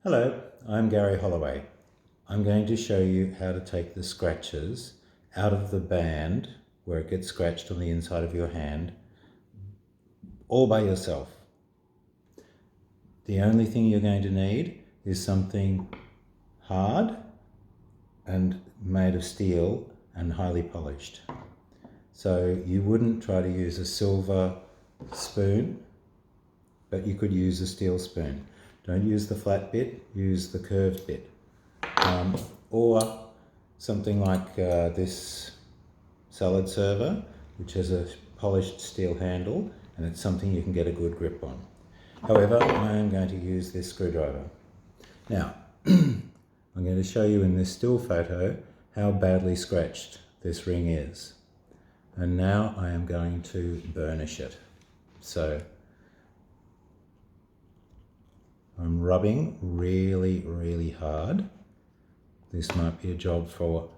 Hello, I'm Gary Holloway. I'm going to show you how to take the scratches out of the band where it gets scratched on the inside of your hand all by yourself. The only thing you're going to need is something hard and made of steel and highly polished. So you wouldn't try to use a silver spoon, but you could use a steel spoon. Don't use the flat bit, use the curved bit. Or something like this salad server, which has a polished steel handle, and it's something you can get a good grip on. However, I am going to use this screwdriver. Now, I'm going to show you in this still photo how badly scratched this ring is. And now I am going to burnish it. So I'm rubbing really, really hard. This might be a job for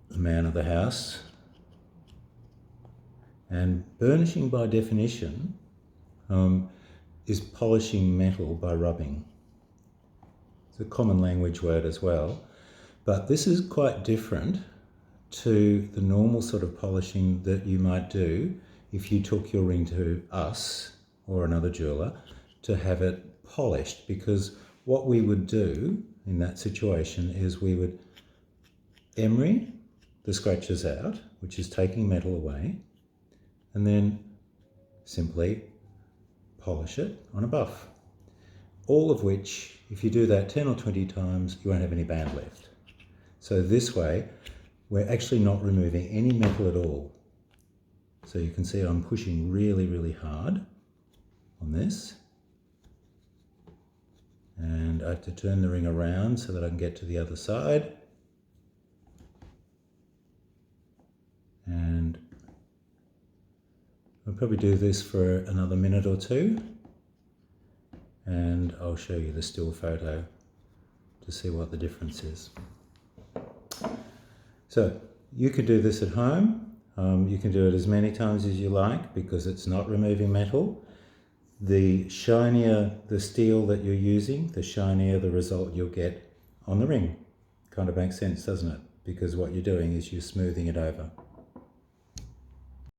the man of the house. And burnishing by definition is polishing metal by rubbing. It's a common language word as well, but this is quite different to the normal sort of polishing that you might do if you took your ring to us or another jeweler to have it polished, because what we would do in that situation is we would emery the scratches out, which is taking metal away, and then simply polish it on a buff. All of which, if you do that 10 or 20 times, you won't have any band left. So this way, we're actually not removing any metal at all. So you can see I'm pushing really, really hard on this. And I have to turn the ring around so that I can get to the other side. And I'll probably do this for another minute or two. And I'll show you the still photo to see what the difference is. So you could do this at home. You can do it as many times as you like because it's not removing metal. The shinier the steel that you're using, the shinier the result you'll get on the ring. Kind of makes sense, doesn't it? Because what you're doing is you're smoothing it over.